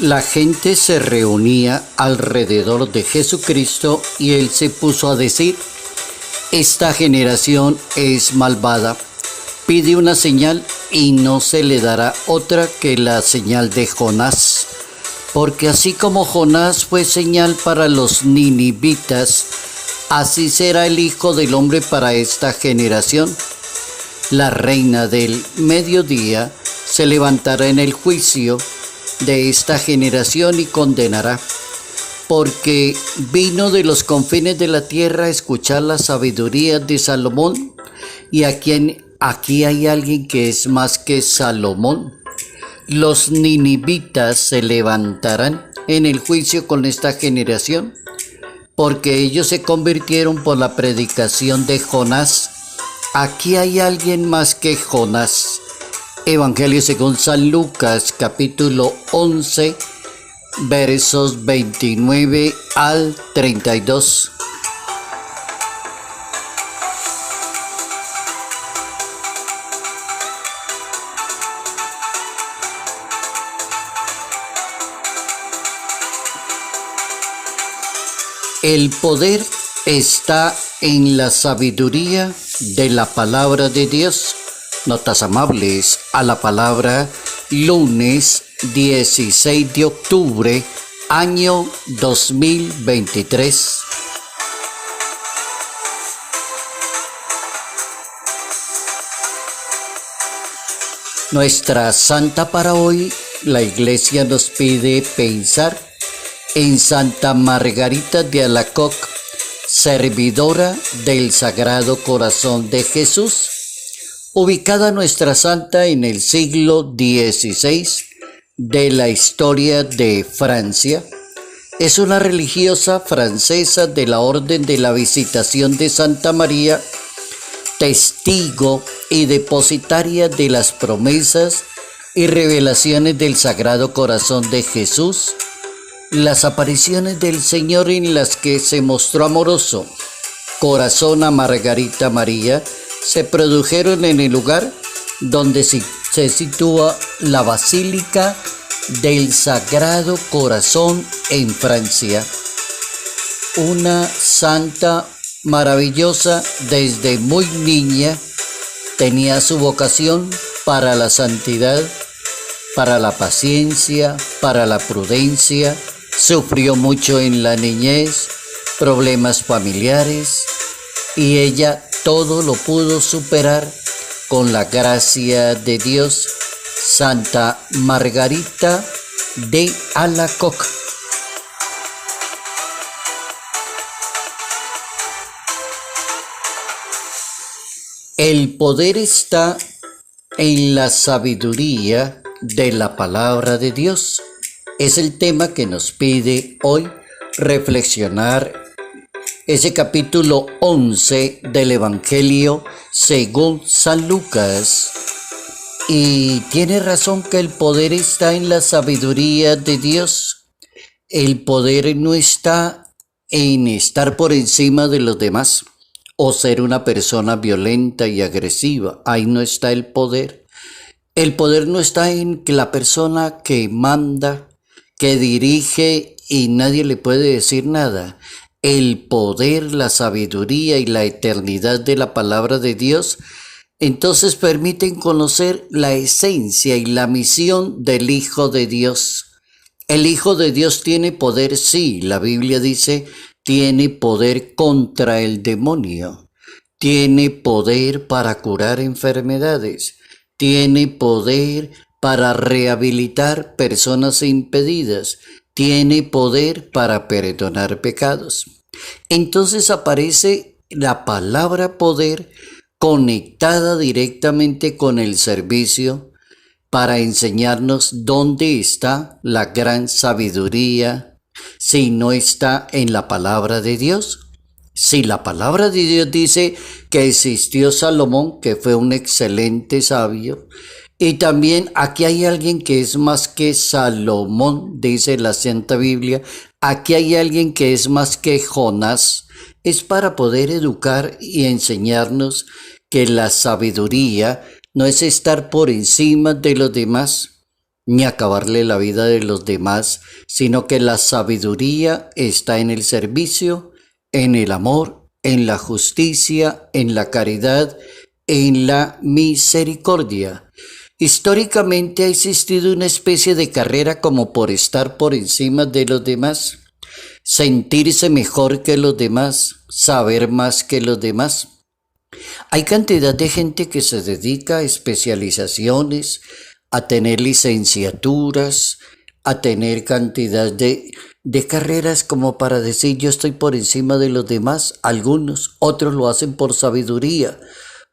La gente se reunía alrededor de Jesucristo y él se puso a decir: esta generación es malvada, pide una señal y no se le dará otra que la señal de Jonás. Porque así como Jonás fue señal para los ninivitas, así será el Hijo del Hombre para esta generación. La reina del mediodía se levantará en el juicio de esta generación y condenará, porque vino de los confines de la tierra a escuchar la sabiduría de Salomón, y aquí hay alguien que es más que Salomón. Los ninivitas se levantarán en el juicio con esta generación, porque ellos se convirtieron por la predicación de Jonás. Aquí hay alguien más que Jonás. Evangelio según San Lucas, capítulo 11, versos 29 al 32. El poder está en la sabiduría de la palabra de Dios. Notas amables a la palabra, lunes 16 de octubre, año 2023. Nuestra santa para hoy, la Iglesia nos pide pensar en Santa Margarita de Alacoque, servidora del Sagrado Corazón de Jesús, ubicada nuestra santa en el siglo XVI de la historia de Francia. Es una religiosa francesa de la Orden de la Visitación de Santa María, testigo y depositaria de las promesas y revelaciones del Sagrado Corazón de Jesús, las apariciones del Señor en las que se mostró amoroso corazón a Margarita María se produjeron en el lugar donde se sitúa la Basílica del Sagrado Corazón en Francia. Una santa maravillosa desde muy niña, tenía su vocación para la santidad, para la paciencia, para la prudencia. Sufrió mucho en la niñez, problemas familiares, y ella todo lo pudo superar con la gracia de Dios. Santa Margarita de Alacoque. El poder está en la sabiduría de la palabra de Dios. Es el tema que nos pide hoy reflexionar ese capítulo 11 del Evangelio según San Lucas. Y tiene razón que el poder está en la sabiduría de Dios. El poder no está en estar por encima de los demás o ser una persona violenta y agresiva. Ahí no está el poder. El poder no está en que la persona que manda, que dirige y nadie le puede decir nada. El poder, la sabiduría y la eternidad de la palabra de Dios entonces permiten conocer la esencia y la misión del Hijo de Dios. El Hijo de Dios tiene poder, sí, la Biblia dice, tiene poder contra el demonio, tiene poder para curar enfermedades, tiene poder para rehabilitar personas impedidas, tiene poder para perdonar pecados. Entonces aparece la palabra poder conectada directamente con el servicio para enseñarnos dónde está la gran sabiduría si no está en la palabra de Dios. Si la palabra de Dios dice que existió Salomón, que fue un excelente sabio, y también aquí hay alguien que es más que Salomón, dice la Santa Biblia, aquí hay alguien que es más que Jonás, es para poder educar y enseñarnos que la sabiduría no es estar por encima de los demás, ni acabarle la vida de los demás, sino que la sabiduría está en el servicio, en el amor, en la justicia, en la caridad, en la misericordia. Históricamente ha existido una especie de carrera como por estar por encima de los demás, sentirse mejor que los demás, saber más que los demás. Hay cantidad de gente que se dedica a especializaciones, a tener licenciaturas, a tener cantidad de carreras como para decir yo estoy por encima de los demás. Algunos, otros lo hacen por sabiduría.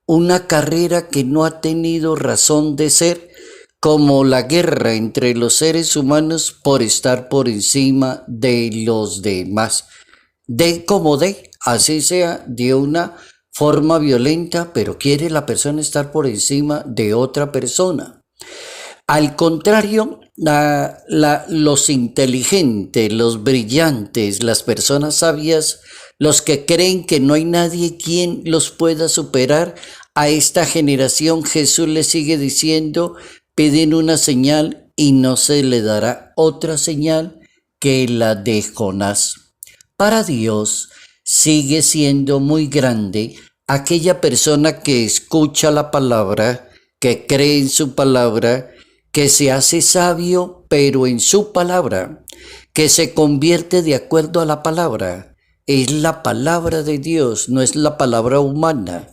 Una carrera que no ha tenido razón de ser, como la guerra entre los seres humanos por estar por encima de los demás. Así sea, de una forma violenta, pero quiere la persona estar por encima de otra persona. Al contrario, los inteligentes, los brillantes, las personas sabias, los que creen que no hay nadie quien los pueda superar, a esta generación Jesús le sigue diciendo, piden una señal y no se le dará otra señal que la de Jonás. Para Dios sigue siendo muy grande aquella persona que escucha la palabra, que cree en su palabra, que se hace sabio pero en su palabra, que se convierte de acuerdo a la palabra. Es la palabra de Dios, no es la palabra humana,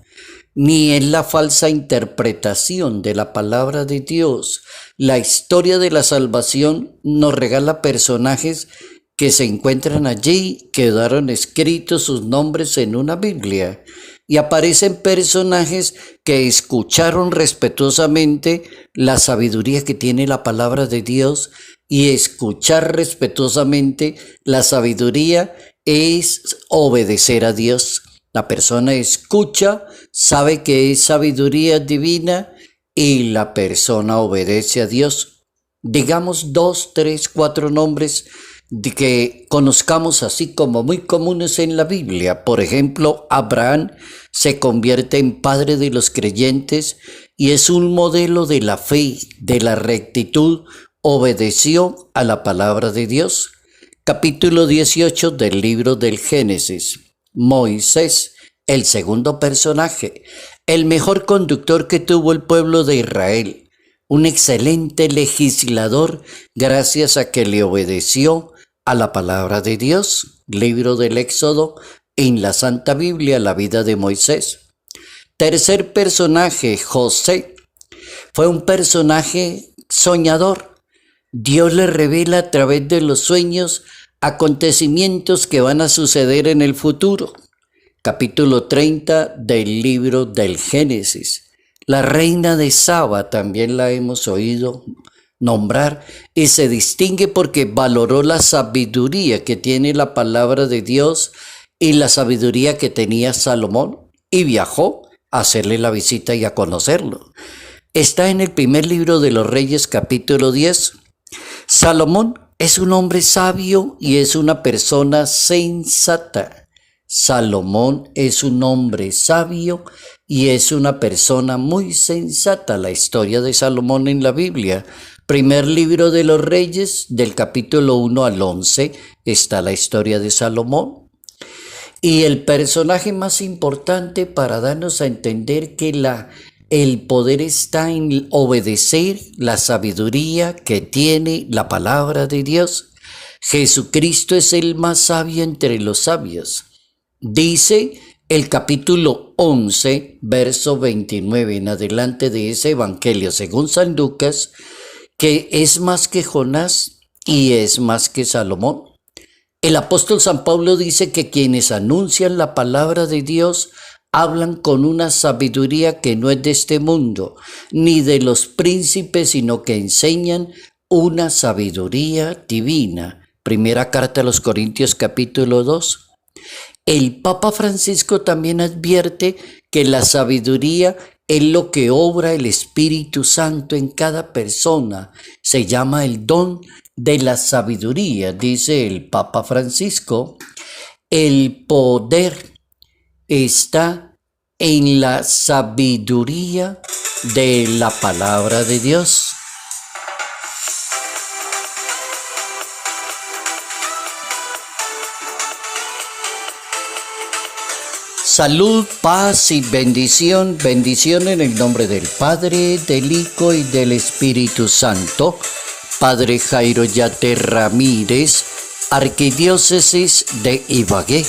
ni es la falsa interpretación de la palabra de Dios. La historia de la salvación nos regala personajes que se encuentran allí, quedaron escritos sus nombres en una Biblia, y aparecen personajes que escucharon respetuosamente la sabiduría que tiene la palabra de Dios, y escuchar respetuosamente la sabiduría es obedecer a Dios. La persona escucha, sabe que es sabiduría divina y la persona obedece a Dios. Digamos 2, 3, 4 nombres de que conozcamos así como muy comunes en la Biblia. Por ejemplo, Abraham se convierte en padre de los creyentes y es un modelo de la fe, de la rectitud. Obedeció a la palabra de Dios. Capítulo 18 del libro del Génesis. Moisés, el segundo personaje, el mejor conductor que tuvo el pueblo de Israel, un excelente legislador gracias a que le obedeció a la palabra de Dios. Libro del Éxodo, en la Santa Biblia, la vida de Moisés. Tercer personaje, José, fue un personaje soñador. Dios le revela a través de los sueños acontecimientos que van a suceder en el futuro. Capítulo 30 del libro del Génesis. La reina de Saba también la hemos oído nombrar y se distingue porque valoró la sabiduría que tiene la palabra de Dios y la sabiduría que tenía Salomón y viajó a hacerle la visita y a conocerlo. Está en el primer libro de los Reyes, capítulo 10. Salomón es un hombre sabio y es una persona sensata. Salomón es un hombre sabio y es una persona muy sensata. La historia de Salomón en la Biblia, primer libro de los Reyes, del capítulo 1 al 11, está la historia de Salomón. Y el personaje más importante para darnos a entender que el poder está en obedecer la sabiduría que tiene la palabra de Dios. Jesucristo es el más sabio entre los sabios. Dice el capítulo 11, verso 29 en adelante de ese evangelio según San Lucas, que es más que Jonás y es más que Salomón. El apóstol San Pablo dice que quienes anuncian la palabra de Dios hablan con una sabiduría que no es de este mundo, ni de los príncipes, sino que enseñan una sabiduría divina. Primera carta a los Corintios, capítulo 2. El Papa Francisco también advierte que la sabiduría es lo que obra el Espíritu Santo en cada persona. Se llama el don de la sabiduría, dice el Papa Francisco. El poder está en la sabiduría de la palabra de Dios. Salud, paz y bendición, bendición en el nombre del Padre, del Hijo y del Espíritu Santo. Padre Jairo Yate Ramírez, Arquidiócesis de Ibagué.